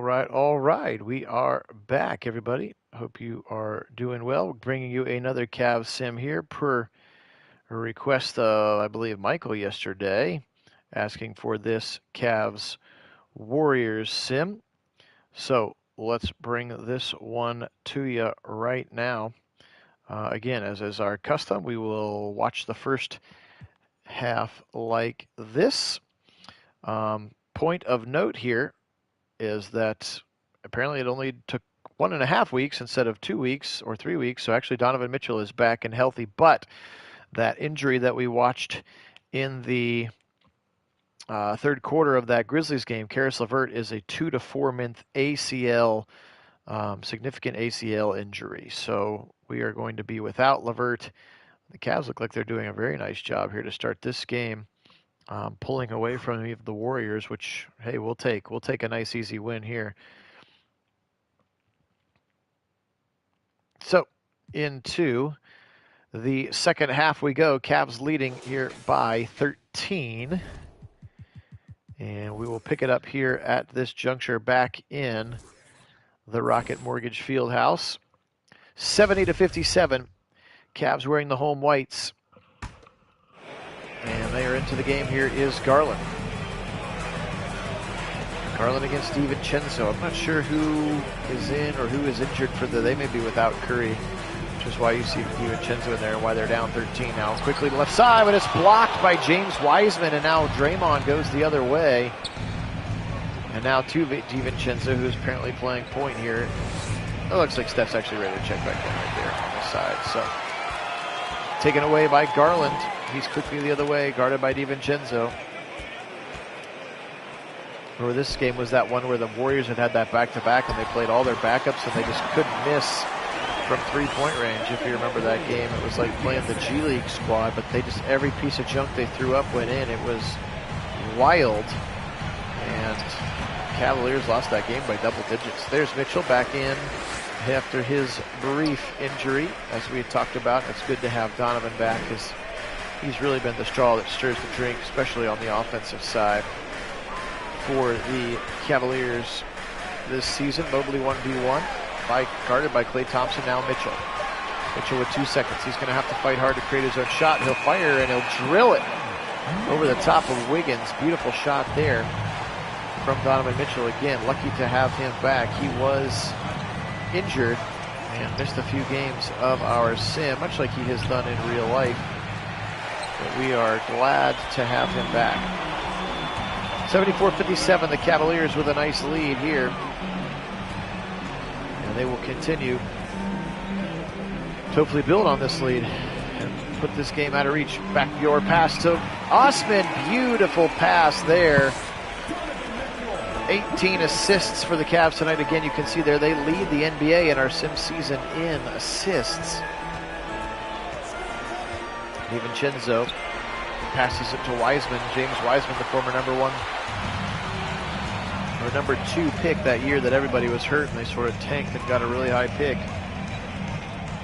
All right. We are back, everybody. Hope you are doing well. Bringing you another Cavs sim here per request of, I believe, Michael yesterday, asking for this Cavs Warriors sim. So let's bring this one to you right now. Again, as is our custom, we will watch the first half like this. Point of note here is that apparently it only took 1.5 weeks instead of 2 weeks or 3 weeks. So actually Donovan Mitchell is back and healthy, but that injury that we watched in the third quarter of that Grizzlies game, Karis LeVert, is a 2 to 4 month ACL, significant ACL injury. So we are going to be without LeVert. The Cavs look like they're doing a very nice job here to start this game. Pulling away from the Warriors, which, hey, we'll take a nice easy win here. So into the second half we go. Cavs leading here by 13. And we will pick it up here at this juncture back in the Rocket Mortgage Fieldhouse. 70-57. Cavs wearing the home whites. And they are into the game. Here is Garland. Garland against DiVincenzo. I'm not sure who is in or who is injured for they may be without Curry, which is why you see DiVincenzo in there and why they're down 13 now. Quickly to left side, but it's blocked by James Wiseman, and now Draymond goes the other way. And now to DiVincenzo, who's apparently playing point here. It looks like Steph's actually ready to check back in right there on the side. So taken away by Garland. He's quickly the other way, guarded by DiVincenzo. Or this game was that one where the Warriors had that back-to-back and they played all their backups and they just couldn't miss from three-point range. If you remember that game, it was like playing the G League squad, but they just, every piece of junk they threw up went in. It was wild. And Cavaliers lost that game by double digits. There's Mitchell back in after his brief injury, as we had talked about. It's good to have Donovan back because he's really been the straw that stirs the drink, especially on the offensive side for the Cavaliers this season. Mobley 1v1, guarded by Klay Thompson, now Mitchell. Mitchell with 2 seconds. He's going to have to fight hard to create his own shot. He'll fire and he'll drill it over the top of Wiggins. Beautiful shot there from Donovan Mitchell. Again, lucky to have him back. He was injured and missed a few games of our sim, much like he has done in real life. But we are glad to have him back. 74-57, the Cavaliers with a nice lead here. And they will continue to hopefully build on this lead and put this game out of reach. Backdoor pass to Osman. Beautiful pass there. 18 assists for the Cavs tonight. Again, you can see there they lead the NBA in our sim season in assists. DiVincenzo passes it to Wiseman. James Wiseman, the former number 2 pick that year that everybody was hurt and they sort of tanked and got a really high pick.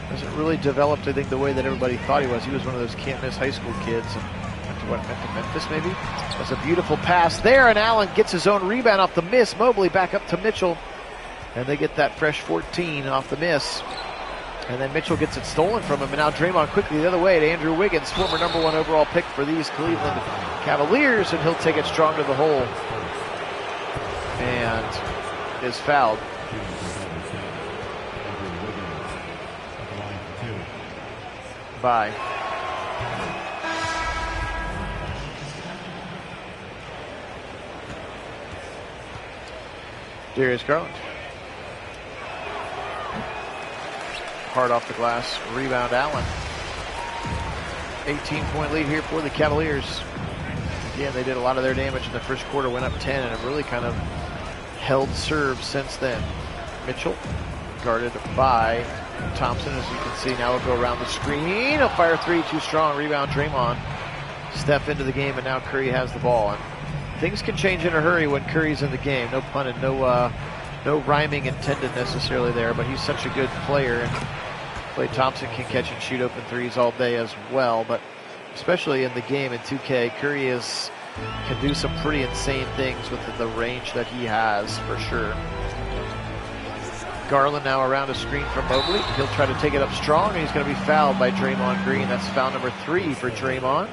Hasn't really developed, I think, the way that everybody thought he was. He was one of those can't-miss high school kids. Went to Memphis, maybe? That's a beautiful pass there, and Allen gets his own rebound off the miss. Mobley back up to Mitchell, and they get that fresh 14 off the miss. And then Mitchell gets it stolen from him, and now Draymond quickly the other way to Andrew Wiggins, former number 1 overall pick for these Cleveland Cavaliers, and he'll take it strong to the hole and is fouled. By Darius Garland. Hard off the glass, rebound Allen. 18-point lead here for the Cavaliers. Again, they did a lot of their damage in the first quarter, went up 10, and have really kind of held serve since then. Mitchell, guarded by Thompson, as you can see. Now he'll go around the screen. He'll fire 3, too strong. Rebound Draymond. Step into the game, and now Curry has the ball. And things can change in a hurry when Curry's in the game. No pun and no rhyming intended necessarily there, but he's such a good player. And Klay Thompson can catch and shoot open threes all day as well, but especially in the game in 2K, Curry can do some pretty insane things with the range that he has, for sure. Garland now around a screen from Mobley. He'll try to take it up strong, and he's going to be fouled by Draymond Green. That's foul number 3 for Draymond.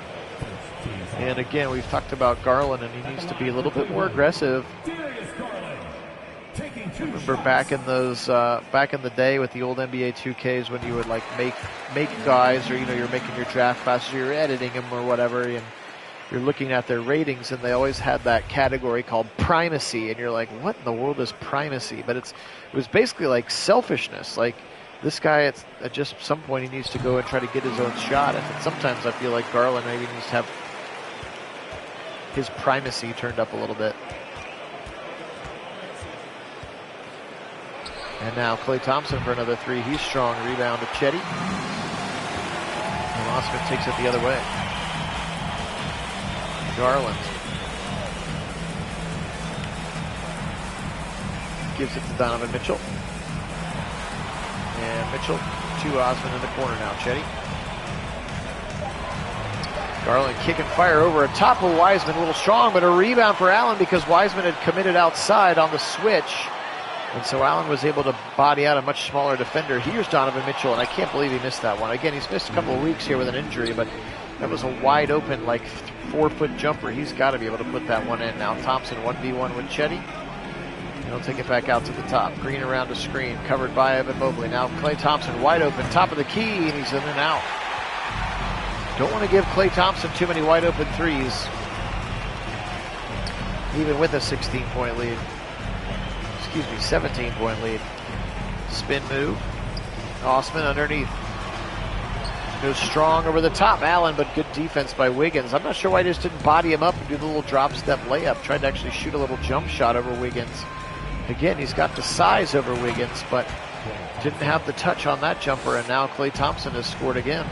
And again, we've talked about Garland, and he needs to be a little bit more aggressive. I remember back in the day with the old NBA 2Ks when you would like make guys, or you're making your draft classes, you're editing them or whatever, and you're looking at their ratings, and they always had that category called primacy, and you're like, what in the world is primacy? But it was basically like selfishness. Like, this guy at just some point he needs to go and try to get his own shot, and sometimes I feel like Garland maybe needs to have his primacy turned up a little bit. And now Klay Thompson for another 3. He's strong. Rebound to Chetty. And Osman takes it the other way. Garland gives it to Donovan Mitchell. And Mitchell to Osman in the corner now. Chetty. Garland kick and fire over a top of Wiseman. A little strong, but a rebound for Allen because Wiseman had committed outside on the switch. And so Allen was able to body out a much smaller defender. Here's Donovan Mitchell, and I can't believe he missed that one. Again, he's missed a couple of weeks here with an injury, but that was a wide open, like 4-foot jumper. He's got to be able to put that one in. Now Thompson 1v1 with Chetty. And he'll take it back out to the top. Green around the screen, covered by Evan Mobley. Now Klay Thompson wide open, top of the key, and he's in and out. Don't want to give Klay Thompson too many wide open threes, even with a 16-point lead. 17-point lead. Spin move. Osman underneath. Goes strong over the top. Allen, but good defense by Wiggins. I'm not sure why he just didn't body him up and do the little drop step layup. Tried to actually shoot a little jump shot over Wiggins. Again, he's got the size over Wiggins, but didn't have the touch on that jumper, and now Klay Thompson has scored again.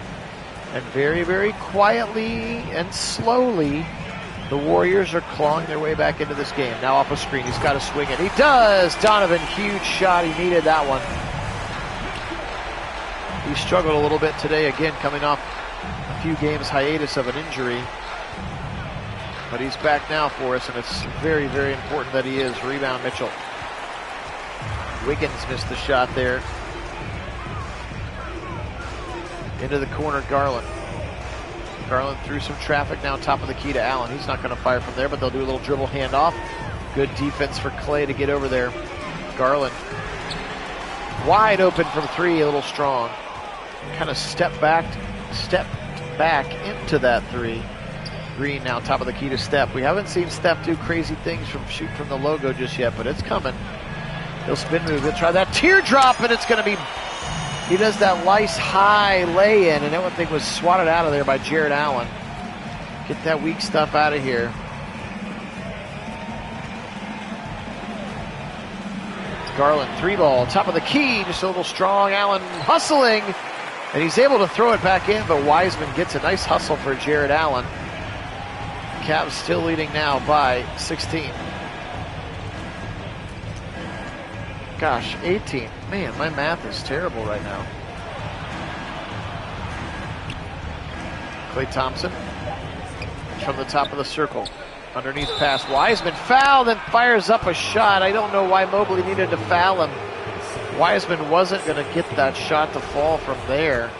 And very, very quietly and slowly, the Warriors are clawing their way back into this game. Now off a screen, he's got to swing it. He does! Donovan, huge shot. He needed that one. He struggled a little bit today, again, coming off a few games hiatus of an injury. But he's back now for us, and it's very, very important that he is. Rebound, Mitchell. Wiggins missed the shot there. Into the corner, Garland. Garland through some traffic, now top of the key to Allen. He's not going to fire from there, but they'll do a little dribble handoff. Good defense for Klay to get over there. Garland wide open from 3, a little strong. Kind of stepped back into that 3. Green now top of the key to Steph. We haven't seen Steph do crazy things from shoot from the logo just yet, but it's coming. He'll spin move. He'll try that teardrop, and it's going to be... He does that nice high lay-in, and that thing was swatted out of there by Jared Allen. Get that weak stuff out of here. Garland, 3-ball, top of the key, just a little strong. Allen hustling, and he's able to throw it back in, but Wiseman gets a nice hustle for Jared Allen. Cavs still leading now by 16. Gosh, 18. Man, my math is terrible right now. Klay Thompson from the top of the circle. Underneath pass. Wiseman fouled and fires up a shot. I don't know why Mobley needed to foul him. Wiseman wasn't going to get that shot to fall from there.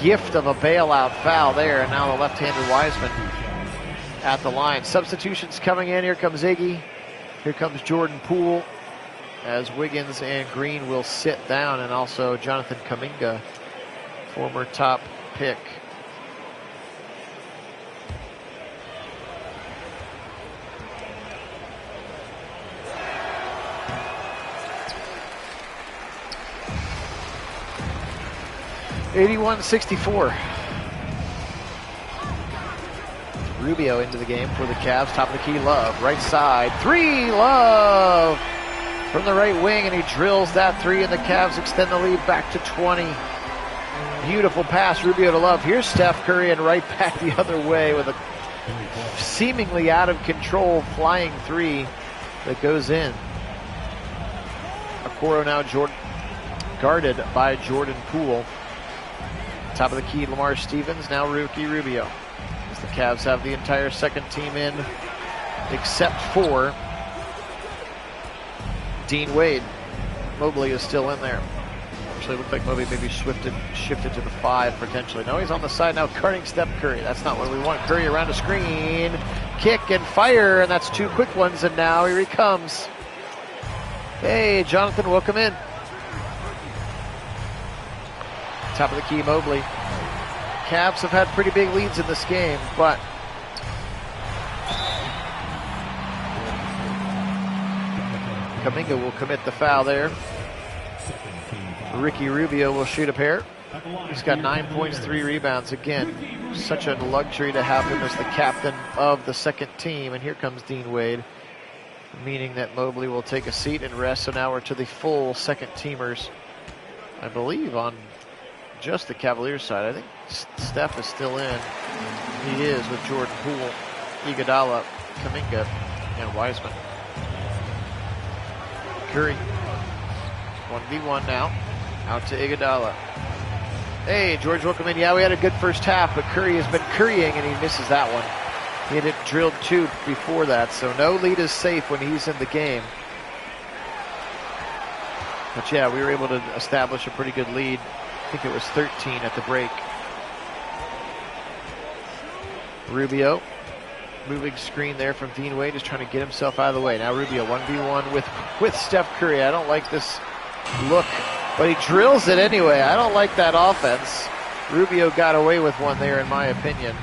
Gift of a bailout foul there, and now the left-handed Wiseman at the line. Substitutions coming in. Here comes Iggy. Here comes Jordan Poole, as Wiggins and Green will sit down, and also Jonathan Kuminga, former top pick. (81-64). Rubio into the game for the Cavs. Top of the key, Love. Right side. 3, Love! From the right wing, and he drills that 3, and the Cavs extend the lead back to 20. Beautiful pass, Rubio to Love. Here's Steph Curry, and right back the other way with a seemingly out of control flying 3 that goes in. Okoro now guarded by Jordan Poole. Top of the key, Lamar Stevens, now rookie Rubio. As the Cavs have the entire second team in, except for Dean Wade. Mobley is still in there. Actually, looked like Mobley maybe shifted to the 5 potentially. No, he's on the side now, cutting Steph Curry. That's not what we want. Curry around a screen, kick and fire, and that's 2 quick ones, and now here he comes. Hey, Jonathan, welcome in. Top of the key, Mobley. Cavs have had pretty big leads in this game, but Kuminga will commit the foul there. Ricky Rubio will shoot a pair. He's got 9 points, 3 rebounds. Again, such a luxury to have him as the captain of the second team. And here comes Dean Wade, meaning that Mobley will take a seat and rest. So now we're to the full second teamers, I believe, on just the Cavaliers side. I think Steph is still in. He is, with Jordan Poole, Iguodala, Kuminga, and Wiseman. Curry, 1v1 now. Out to Iguodala. Hey, George, welcome in. Yeah, we had a good first half, but Curry has been currying, and he misses that one. He had it drilled 2 before that, so no lead is safe when he's in the game. But yeah, we were able to establish a pretty good lead. I think it was 13 at the break. Rubio, moving screen there from Dean Wade, just trying to get himself out of the way. Now Rubio 1v1 with Steph Curry. I don't like this look, but he drills it anyway. I don't like that offense. Rubio got away with one there, in my opinion.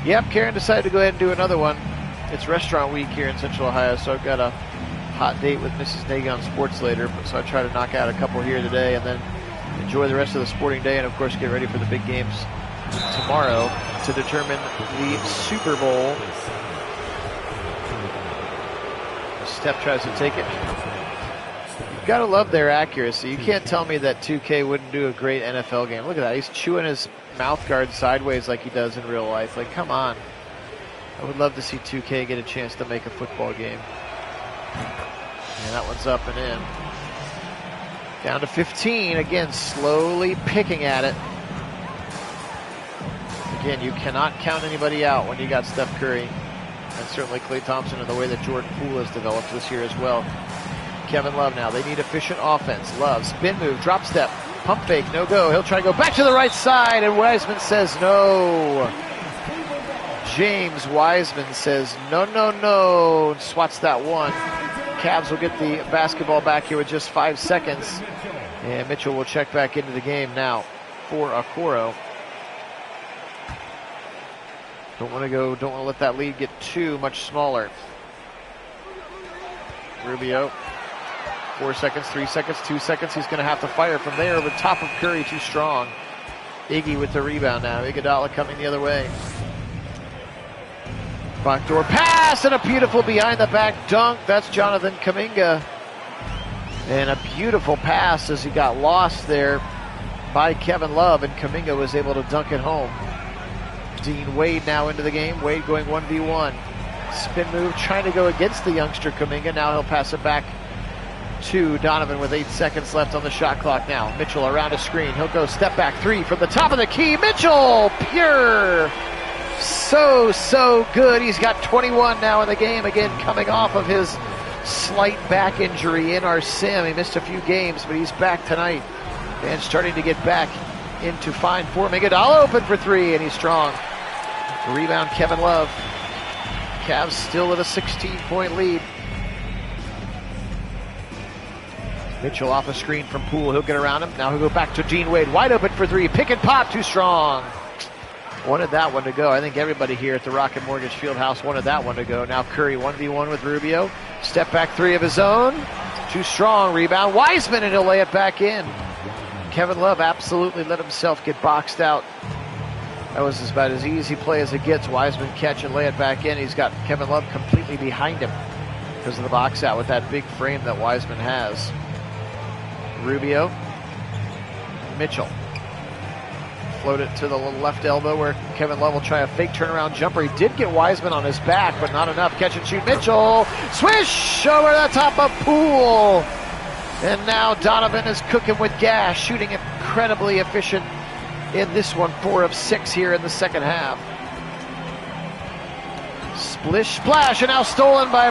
Yep, Karen decided to go ahead and do another one. It's restaurant week here in Central Ohio, so I've got a hot date with Mrs. Nagy on sports later. So I try to knock out a couple here today and then enjoy the rest of the sporting day, and of course get ready for the big games tomorrow to determine the Super Bowl. Steph tries to take it. You've got to love their accuracy. You can't tell me that 2K wouldn't do a great NFL game. Look at that. He's chewing his mouth guard sideways like he does in real life. Like, come on. I would love to see 2K get a chance to make a football game. And that one's up and in. Down to 15. Again, slowly picking at it. Again, you cannot count anybody out when you got Steph Curry. And certainly Klay Thompson, and the way that Jordan Poole has developed this year as well. Kevin Love now. They need efficient offense. Love, spin move, drop step, pump fake, no go. He'll try to go back to the right side, and Wiseman says no. James Wiseman says no, no, no, and swats that one. Cavs will get the basketball back here with just 5 seconds. And Mitchell will check back into the game now for Okoro. Don't want to let that lead get too much smaller. Rubio, 4 seconds, 3 seconds, 2 seconds. He's going to have to fire from there over top of Curry, too strong. Iggy with the rebound now. Iguodala coming the other way. Backdoor pass and a beautiful behind the back dunk. That's Jonathan Kuminga. And a beautiful pass as he got lost there by Kevin Love, and Kuminga was able to dunk it home. Dean Wade now into the game. Wade going 1v1. Spin move, trying to go against the youngster Kuminga. Now he'll pass it back to Donovan with 8 seconds left on the shot clock now. Mitchell around a screen. He'll go step back 3 from the top of the key. Mitchell, pure. So good. He's got 21 now in the game. Again, coming off of his slight back injury in our sim. He missed a few games, but he's back tonight and starting to get back into fine form. Iguodala open for 3, and he's strong. Rebound, Kevin Love. Cavs still with a 16-point lead. Mitchell off a screen from Poole. He'll get around him. Now he'll go back to Dean Wade. Wide open for 3. Pick and pop, too strong. Wanted that one to go. I think everybody here at the Rocket Mortgage Fieldhouse wanted that one to go. Now Curry 1v1 with Rubio. Step back 3 of his own. Too strong. Rebound. Wiseman, and he'll lay it back in. Kevin Love absolutely let himself get boxed out. That was about as easy play as it gets. Wiseman catch and lay it back in. He's got Kevin Love completely behind him because of the box out with that big frame that Wiseman has. Rubio. Mitchell. Float it to the left elbow where Kevin Love will try a fake turnaround jumper. He did get Wiseman on his back, but not enough. Catch and shoot. Mitchell. Swish over the top of Poole. And now Donovan is cooking with gas, shooting incredibly efficient in this one. 4 of 6 here in the second half. Splish, splash, and now stolen by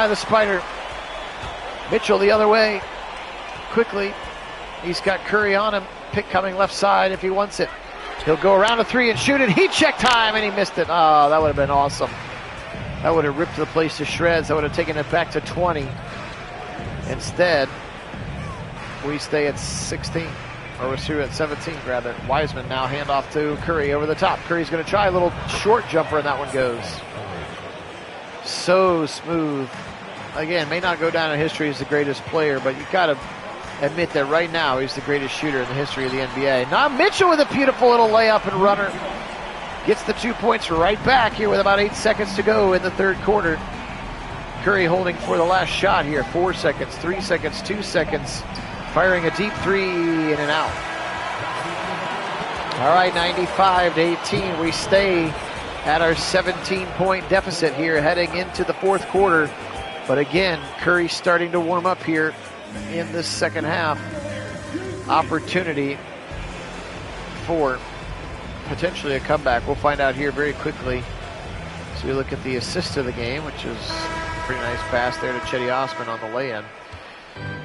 the Spider. Mitchell the other way. quickly. He's got Curry on him. Pick coming left side if he wants it. He'll go around a three and shoot it. Heat check time, and he missed it. Oh, that would have been awesome. That would have ripped the place to shreds. That would have taken it back to 20. Instead, we stay at 16. Or we're through at 17, rather. Wiseman now hand off to Curry over the top. Curry's going to try a little short jumper, and that one goes. So smooth. Again, may not go down in history as the greatest player, but you've got to admit that right now he's the greatest shooter in the history of the NBA. Now Mitchell with a beautiful little layup and runner. Gets the 2 points right back here with about 8 seconds to go in the third quarter. Curry holding for the last shot here. 4 seconds, 3 seconds, 2 seconds. Firing a deep three in and out. All right, 95-18. We stay at our 17-point deficit here heading into the fourth quarter. But again, Curry starting to warm up here in this second half. Opportunity for potentially a comeback. We'll find out here very quickly. So we look at the assist of the game, which is a pretty nice pass there to Cedi Osman on the lay-in.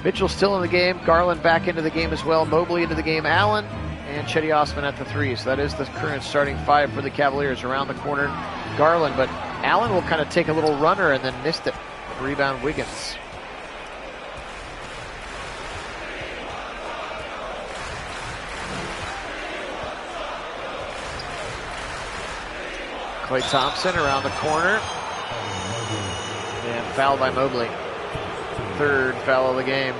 Mitchell still in the game. Garland back into the game as well. Mobley into the game. Allen and Cedi Osman at the three. So that is the current starting five for the Cavaliers. Around the corner, Garland, but Allen will kind of take a little runner and then missed it. Rebound Wiggins. Klay Thompson around the corner. And fouled by Mobley. Third foul of the game.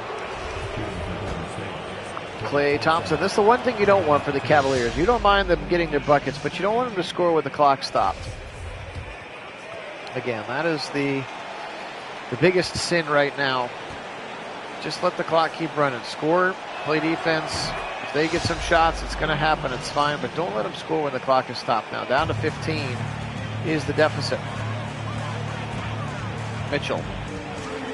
Klay Thompson. This is the one thing you don't want for the Cavaliers. You don't mind them getting their buckets, but you don't want them to score with the clock stopped. Again, that is the biggest sin right now. Just let the clock keep running. Score, play defense. If they get some shots, it's going to happen. It's fine, but don't let them score when the clock is stopped now. Down to 15 is the deficit. Mitchell.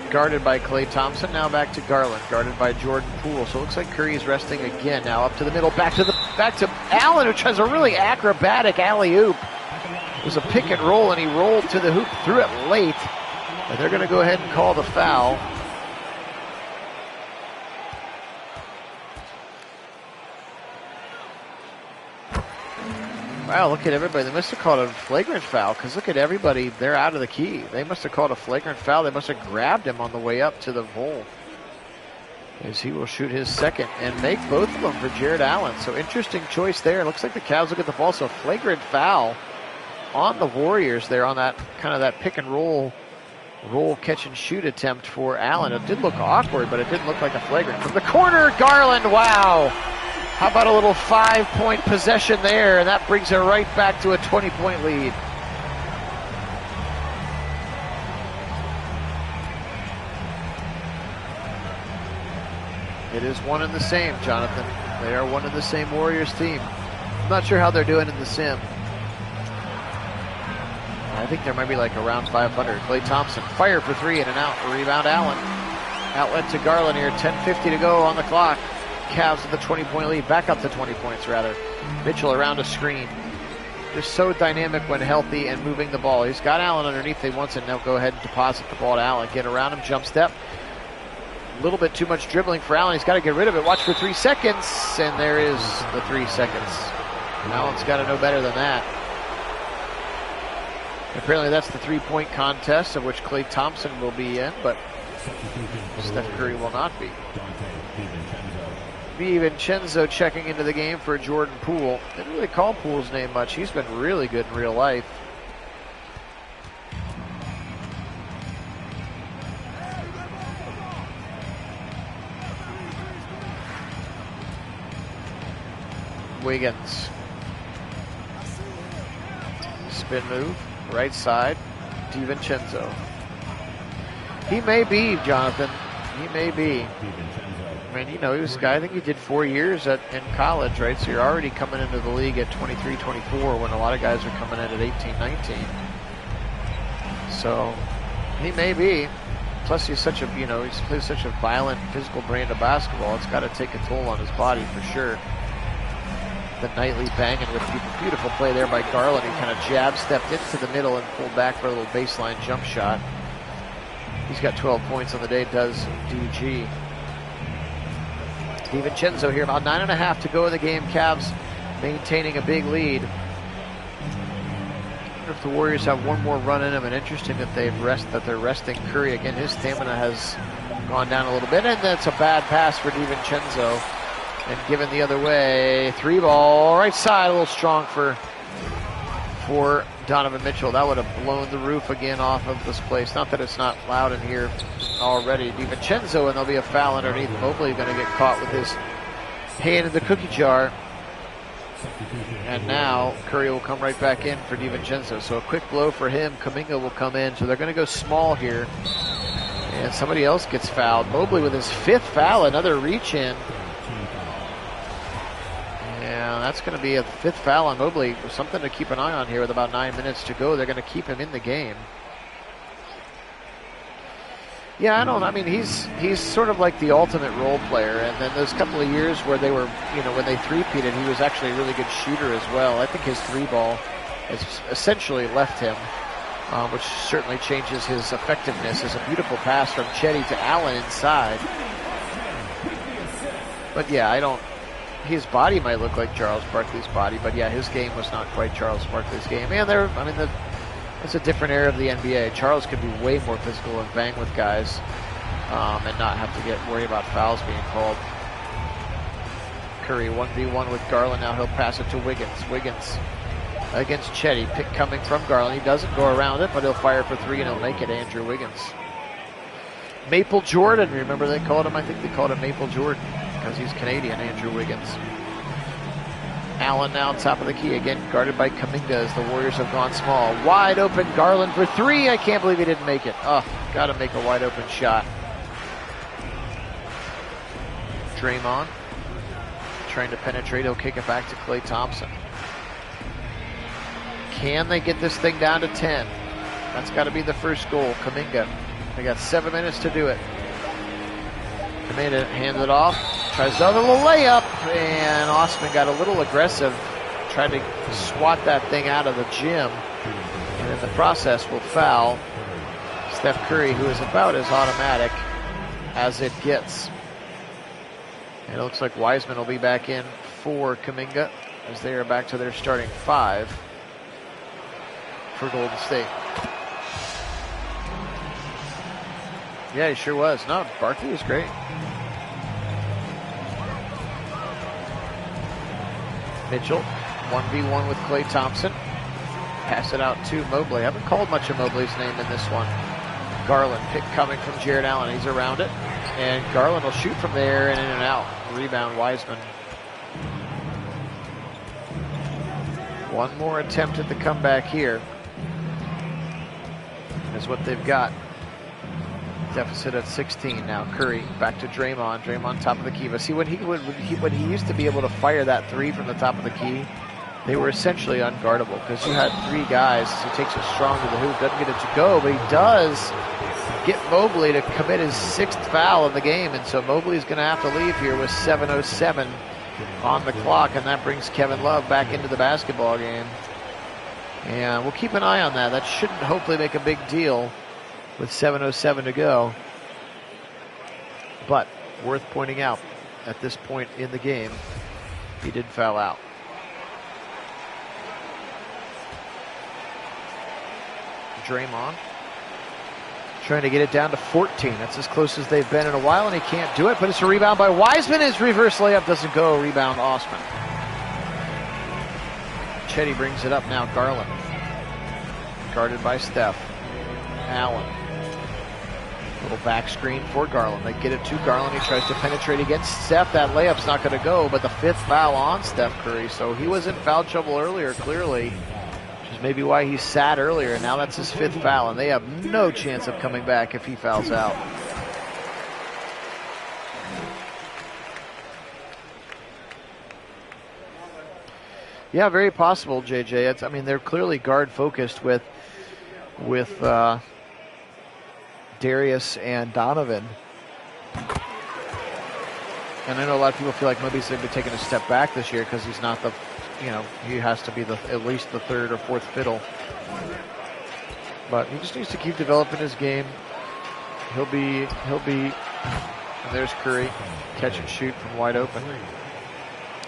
Guarded by Klay Thompson. Now back to Garland. Guarded by Jordan Poole. So it looks like Curry's resting again. Now up to the middle. Back to Allen, which has a really acrobatic alley-oop. It was a pick and roll, and he rolled to the hoop, threw it late. And they're going to go ahead and call the foul. Wow, look at everybody. They must have called a flagrant foul because look at everybody. They're out of the key. They must have called a flagrant foul. They must have grabbed him on the way up to the hole. As he will shoot his second and make both of them for Jared Allen. So interesting choice there. It looks like the Cavs will get the ball. So flagrant foul on the Warriors there on that kind of that pick and roll catch and shoot attempt for Allen. It did look awkward, but it didn't look like a flagrant. From the corner, Garland, wow. How about a little 5-point possession there, and that brings it right back to a 20-point lead. It is one and the same, Jonathan. They are one and the same Warriors team. I'm not sure how they're doing in the sim. I think there might be like around 500. Klay Thompson, fire for three, in and out. Rebound Allen. Outlet to Garland here. 10:50 to go on the clock. Cavs with the 20-point lead. Back up to 20 points, rather. Mitchell around a screen. Just so dynamic when healthy and moving the ball. He's got Allen underneath. They want to now go ahead and deposit the ball to Allen. Get around him, jump step. A little bit too much dribbling for Allen. He's got to get rid of it. Watch for 3 seconds. And there is the 3 seconds. Allen's got to know better than that. Apparently that's the 3-point contest of which Klay Thompson will be in, but Steph Curry will not be. DiVincenzo checking into the game for Jordan Poole. Didn't really call Poole's name much. He's been really good in real life. Wiggins. Spin move. Right side, DiVincenzo. He may be, Jonathan. He may be. I mean, you know, he was a guy, I think he did 4 years in college, right? So you're already coming into the league at 23, 24 when a lot of guys are coming in at 18, 19. So he may be. Plus he's such a, you know, he plays such a violent physical brand of basketball. It's got to take a toll on his body for sure. The nightly banging with beautiful play there by Garland. He kind of jab stepped into the middle and pulled back for a little baseline jump shot. He's got 12 points on the day, does DG. DiVincenzo here, about 9.5 to go in the game. Cavs maintaining a big lead. If the Warriors have one more run in them, and interesting that they're resting Curry again. His stamina has gone down a little bit, and that's a bad pass for DiVincenzo, and given the other way. 3-ball right side, a little strong for Donovan Mitchell. That would have blown the roof again off of this place. Not that it's not loud in here already. DiVincenzo, and there'll be a foul underneath. Mobley going to get caught with his hand in the cookie jar. And now Curry will come right back in for DiVincenzo. So a quick blow for him. Kuminga will come in. So they're going to go small here. And somebody else gets fouled. Mobley with his 5th foul, another reach in. And that's going to be a 5th foul on Mobley. Something to keep an eye on here with about 9 minutes to go. They're going to keep him in the game. Yeah, I mean, he's sort of like the ultimate role player. And then those couple of years where they were, when they three-peated, he was actually a really good shooter as well. I think his 3-ball has essentially left him, which certainly changes his effectiveness. It's a beautiful pass from Chetty to Allen inside. But yeah, his body might look like Charles Barkley's body, but yeah, his game was not quite Charles Barkley's game. And it's a different era of the NBA. Charles could be way more physical and bang with guys and not have to worry about fouls being called. Curry 1v1 with Garland. Now he'll pass it to Wiggins. Wiggins against Chetty. Pick coming from Garland. He doesn't go around it, but he'll fire for 3 and he'll make it. Andrew Wiggins. Maple Jordan. Remember they called him? I think they called him Maple Jordan because he's Canadian. Andrew Wiggins. Allen now top of the key, again guarded by Kuminga as the Warriors have gone small. Wide open Garland for 3. I can't believe he didn't make it. Oh, got to make a wide open shot. Draymond trying to penetrate. He'll kick it back to Klay Thompson. Can they get this thing down to 10? That's got to be the first goal. Kuminga. They got 7 minutes to do it. Kuminga hands it off. Tries another little layup, and Osman got a little aggressive, tried to swat that thing out of the gym, and in the process will foul Steph Curry, who is about as automatic as it gets. And it looks like Wiseman will be back in for Kuminga as they are back to their starting 5 for Golden State. Yeah, he sure was. No, Barkley was great. Mitchell, 1v1 with Klay Thompson. Pass it out to Mobley. I haven't called much of Mobley's name in this one. Garland, pick coming from Jared Allen. He's around it. And Garland will shoot from there and in and out. Rebound, Wiseman. One more attempt at the comeback here is what they've got. Deficit at 16 now. Curry back to Draymond. Draymond top of the key. But see, when he used to be able to fire that 3 from the top of the key, they were essentially unguardable because you had 3 guys. He takes it strong to the hoop, doesn't get it to go, but he does get Mobley to commit his 6th foul of the game, and so Mobley's going to have to leave here with 7:07 on the clock, and that brings Kevin Love back into the basketball game. And we'll keep an eye on that. That shouldn't hopefully make a big deal with 7:07 to go. But worth pointing out, at this point in the game, he did foul out. Draymond trying to get it down to 14. That's as close as they've been in a while, and he can't do it, but it's a rebound by Wiseman. His reverse layup doesn't go. Rebound Osman. Chetty brings it up now. Garland. Guarded by Steph. Allen. Little back screen for Garland. They get it to Garland. He tries to penetrate against Steph. That layup's not going to go, but the 5th foul on Steph Curry. So he was in foul trouble earlier, clearly, which is maybe why he sat earlier. And now that's his 5th foul, and they have no chance of coming back if he fouls out. Yeah, very possible, JJ. I mean, they're clearly guard focused with Darius and Donovan. And I know a lot of people feel like Mobley's going to be taking a step back this year because he's not the, he has to be at least the 3rd or 4th fiddle. But he just needs to keep developing his game. He'll be And there's Curry, catch and shoot from wide open.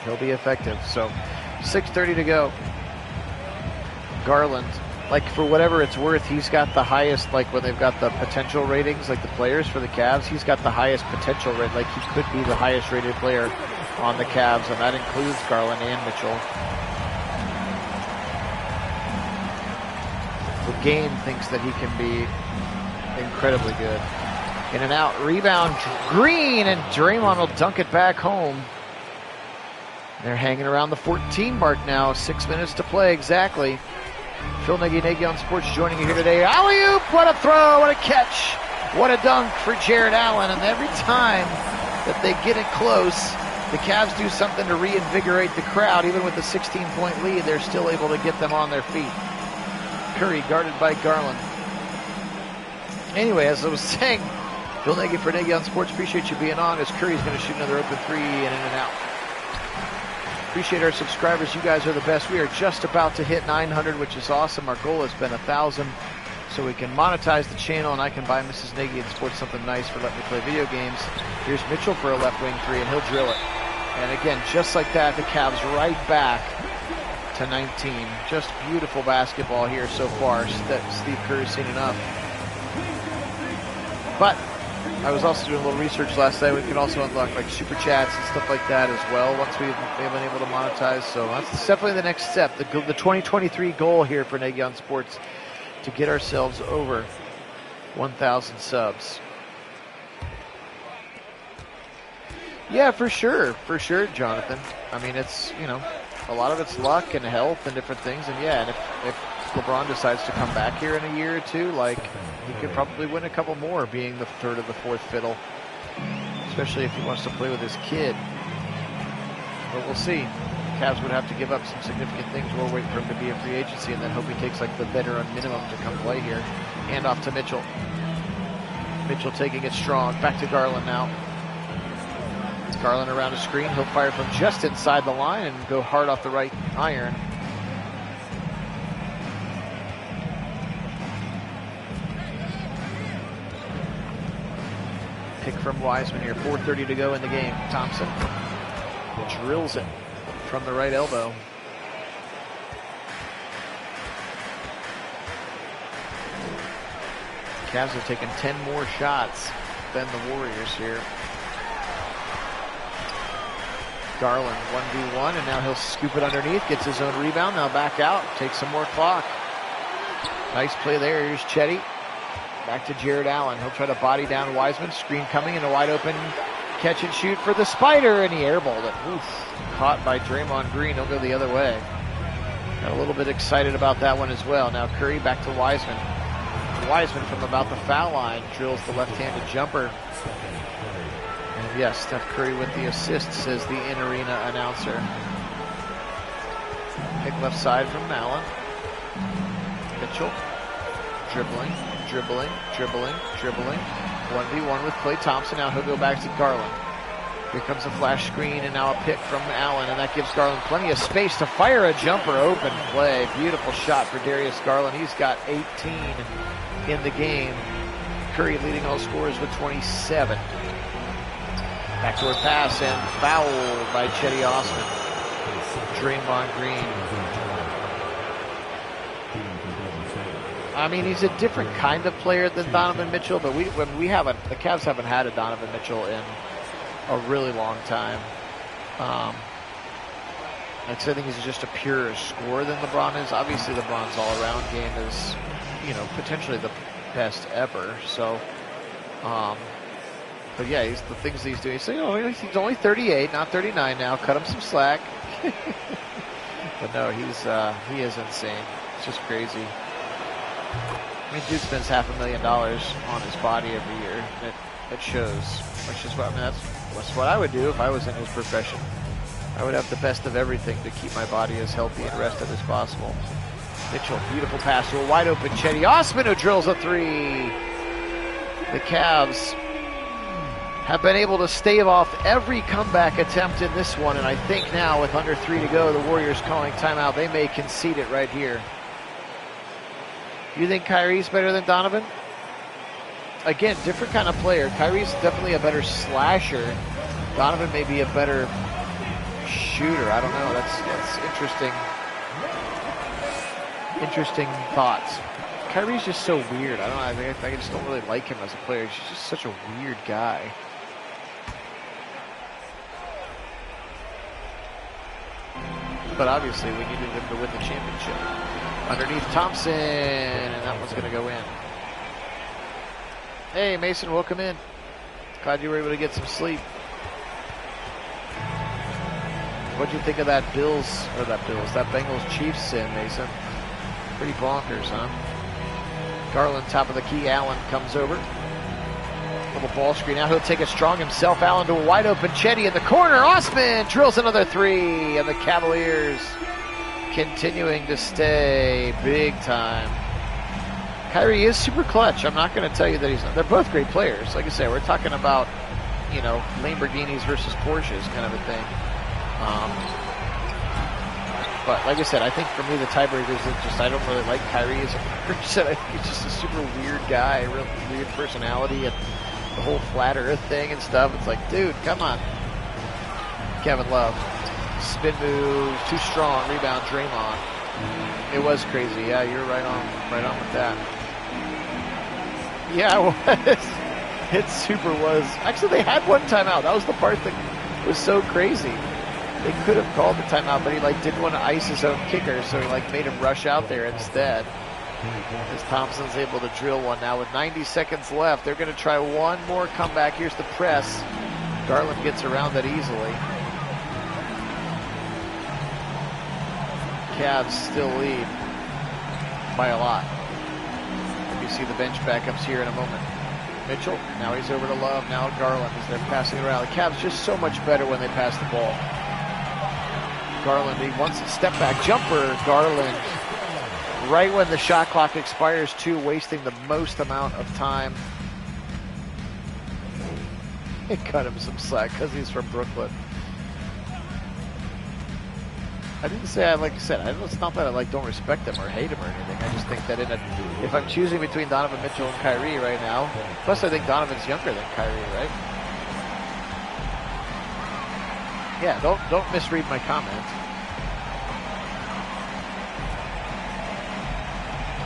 He'll be effective. So 6:30 to go. Garland, like for whatever it's worth, he's got the highest, like when they've got the potential ratings, like the players for the Cavs, he's got the highest potential rate. Like he could be the highest rated player on the Cavs, and that includes Garland and Mitchell. The game thinks that he can be incredibly good. In and out, rebound, Green, and Draymond will dunk it back home. They're hanging around the 14 mark now, 6 minutes to play exactly. Phil Nagy on Sports joining you here today. Alley-oop, what a throw, what a catch, what a dunk for Jared Allen. And every time that they get it close, the Cavs do something to reinvigorate the crowd. Even with the 16-point lead, they're still able to get them on their feet. Curry guarded by Garland. Anyway, as I was saying, Phil Nagy for Nagy on Sports, appreciate you being on, as Curry's going to shoot another open three and in and out. Appreciate our subscribers. You guys are the best. We are just about to hit 900, which is awesome. Our goal has been 1,000, so we can monetize the channel, and I can buy Mrs. Nagy and Sports something nice for letting me play video games. Here's Mitchell for a left wing three, and he'll drill it. And again, just like that, the Cavs right back to 19. Just beautiful basketball here so far. Steve Kerr's seen enough. But I was also doing a little research last night. We can also unlock like super chats and stuff like that as well once we've been able to monetize. So that's definitely the next step. The 2023 goal here for Nagy on Sports, to get ourselves over 1,000 subs. Yeah, for sure, Jonathan. I mean, it's, you know, a lot of it's luck and health and different things. And yeah, and if LeBron decides to come back here in a year or two, like, he could probably win a couple more, being the third or the fourth fiddle, especially if he wants to play with his kid. But we'll see. The Cavs would have to give up some significant things. We'll wait for him to be a free agency and then hope he takes like the veteran minimum to come play here. Hand off to Mitchell. Mitchell taking it strong. Back to Garland now. Garland around a screen. He'll fire from just inside the line and go hard off the right iron. Pick from Wiseman here. 4:30 to go in the game. Thompson drills it from the right elbow. Cavs have taken 10 more shots than the Warriors here. Garland 1v1, and now he'll scoop it underneath, gets his own rebound, now back out, takes some more clock. Nice play there. Here's Chetty. Back to Jared Allen. He'll try to body down Wiseman. Screen coming in a wide open catch and shoot for the Spider, and he airballed it. Oof. Caught by Draymond Green. He'll go the other way. Got a little bit excited about that one as well. Now Curry back to Wiseman. Wiseman from about the foul line drills the left-handed jumper. And yes, Steph Curry with the assist, says the in-arena announcer. Pick left side from Allen. Mitchell. Dribbling. 1v1 with Klay Thompson. Now he'll go back to Garland. Here comes a flash screen, and now a pick from Allen, and that gives Garland plenty of space to fire a jumper. Open play. Beautiful shot for Darius Garland. He's got 18 in the game. Curry leading all scorers with 27. Backdoor pass and fouled by Chetty Osman. Draymond Green. I mean, he's a different kind of player than Donovan Mitchell, but the Cavs haven't had a Donovan Mitchell in a really long time. I think he's just a purer scorer than LeBron is. Obviously, LeBron's all-around game is, you know, potentially the best ever. So, but yeah, the things that he's doing. So, you know, he's only 38, not 39 now. Cut him some slack. But no, he is insane. It's just crazy. I mean, dude spends $500,000 on his body every year. It shows. Which is what, I mean, that's what I would do if I was in his profession. I would have the best of everything to keep my body as healthy and rested as possible. Mitchell, beautiful pass to a wide open Chetty Osman, who drills a three. The Cavs have been able to stave off every comeback attempt in this one, and I think now with under 3 to go, the Warriors calling timeout, they may concede it right here. You think Kyrie's better than Donovan? again, different kind of player. Kyrie's definitely a better slasher. Donovan may be a better shooter. I don't know. That's interesting. Interesting thoughts. Kyrie's just so weird. I don't know. I just don't really like him as a player. He's just such a weird guy. But obviously, we needed him to win the championship. Underneath Thompson, and that one's going to go in. Hey, Mason, welcome in. Glad you were able to get some sleep. What'd you think of that that Bengals Chiefs sin, Mason? Pretty bonkers, huh? Garland, top of the key. Allen comes over. Little ball screen. Now he'll take it strong himself. Allen to a wide open Chetty in the corner. Osman drills another three, and the Cavaliers continuing to stay big time. Kyrie is super clutch. I'm not going to tell you that he's not. They're both great players. Like I say, we're talking about, Lamborghinis versus Porsches kind of a thing. But like I said, I think for me the tiebreaker is that I don't really like Kyrie as a person. I think he's just a super weird guy, real weird personality, and the whole flat earth thing and stuff. It's like, dude, come on. Kevin Love. Spin move, too strong, rebound, Draymond. It was crazy. Yeah, you're right on with that. Yeah, it was. It super was. Actually, they had one timeout. That was the part that was so crazy. They could have called the timeout, but he didn't want to ice his own kicker, so he made him rush out there instead. As Thompson's able to drill one now with 90 seconds left. They're going to try one more comeback. Here's the press. Garland gets around that easily. Cavs still lead by a lot. You see the bench backups here in a moment. Mitchell, now he's over to Love. Now Garland as they're passing around. The Cavs just so much better when they pass the ball. Garland, he wants a step back jumper. Garland, right when the shot clock expires too, wasting the most amount of time. It cut him some slack because he's from Brooklyn. I didn't say, like I said, it's not that I don't respect him or hate him or anything. I just think that if I'm choosing between Donovan Mitchell and Kyrie right now, plus I think Donovan's younger than Kyrie, right? Yeah, don't misread my comment.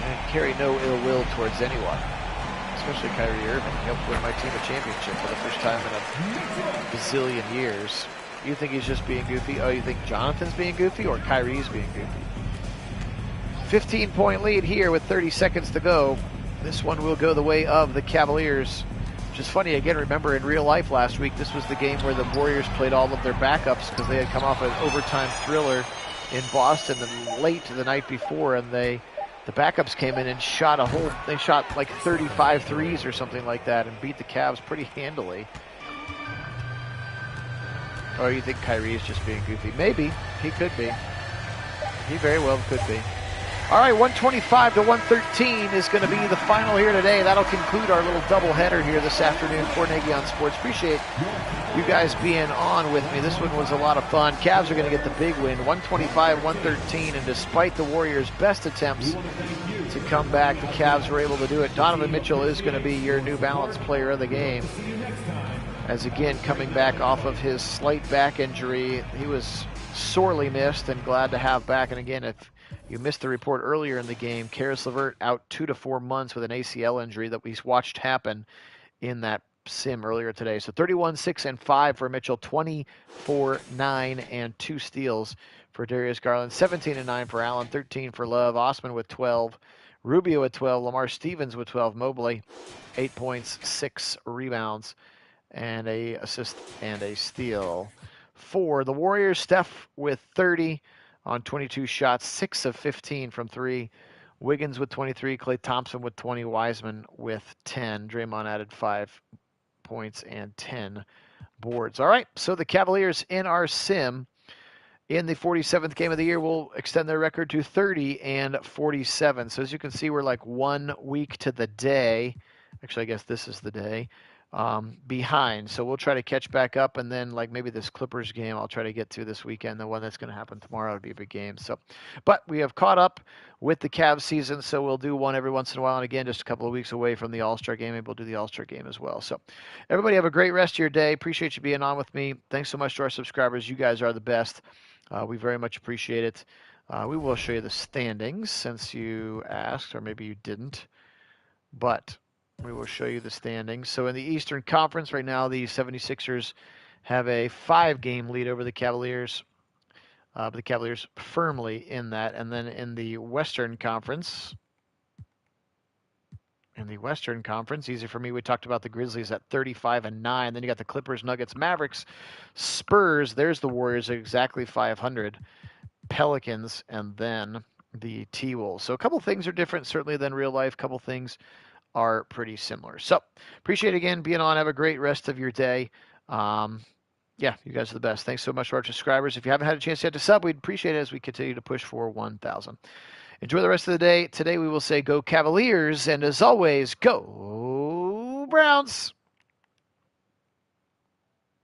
And carry no ill will towards anyone, especially Kyrie Irving. He helped win my team a championship for the first time in a gazillion years. You think he's just being goofy? Oh, you think Jonathan's being goofy or Kyrie's being goofy? 15-point lead here with 30 seconds to go. This one will go the way of the Cavaliers. Which is funny, again, remember in real life last week, this was the game where the Warriors played all of their backups because they had come off an overtime thriller in Boston late the night before, and the backups came in and shot they shot 35 threes or something like that and beat the Cavs pretty handily. Or you think Kyrie is just being goofy? Maybe. He could be. He very well could be. All right, 125 to 113 is going to be the final here today. That'll conclude our little doubleheader here this afternoon for pnagsports Sports. Appreciate you guys being on with me. This one was a lot of fun. Cavs are going to get the big win, 125-113, and despite the Warriors' best attempts to come back, the Cavs were able to do it. Donovan Mitchell is going to be your New Balance player of the game. As again, coming back off of his slight back injury, he was sorely missed and glad to have back. And again, if you missed the report earlier in the game, Karis LeVert out 2 to 4 months with an ACL injury that we watched happen in that sim earlier today. So 31-6-5 for Mitchell, 24-9 and 2 steals for Darius Garland, 17-9 for Allen, 13 for Love, Osman with 12, Rubio with 12, Lamar Stevens with 12, Mobley 8 points, 6 rebounds, and a assist and a steal. For the Warriors, Steph with 30 on 22 shots, 6 of 15 from 3. Wiggins with 23, Klay Thompson with 20, Wiseman with 10. Draymond added 5 points and 10 boards. All right, so the Cavaliers in our sim in the 47th game of the year will extend their record to 30-47. So as you can see, we're 1 week to the day. Actually, I guess this is the day. behind. So we'll try to catch back up, and then like maybe this Clippers game I'll try to get through this weekend. The one that's going to happen tomorrow would be a big game. So, but we have caught up with the Cavs season, so we'll do one every once in a while. And again, just a couple of weeks away from the All-Star game, maybe we'll do the All-Star game as well. So, everybody have a great rest of your day. Appreciate you being on with me. Thanks so much to our subscribers. You guys are the best. We very much appreciate it. We will show you the standings since you asked, or maybe you didn't, but we will show you the standings. So in the Eastern Conference right now, the 76ers have a 5-game lead over the Cavaliers. But the Cavaliers firmly in that. And then in the Western Conference, easy for me, we talked about the Grizzlies at 35-9. Then you got the Clippers, Nuggets, Mavericks, Spurs. There's the Warriors at exactly 500. Pelicans, and then the T-Wolves. So a couple things are different, certainly, than real life. A couple things are pretty similar. So appreciate again being on. Have a great rest of your day. Yeah, you guys are the best. Thanks so much to our subscribers. If you haven't had a chance yet to sub, we'd appreciate it as we continue to push for 1,000. Enjoy the rest of the day. Today we will say go Cavaliers, and as always, go Browns.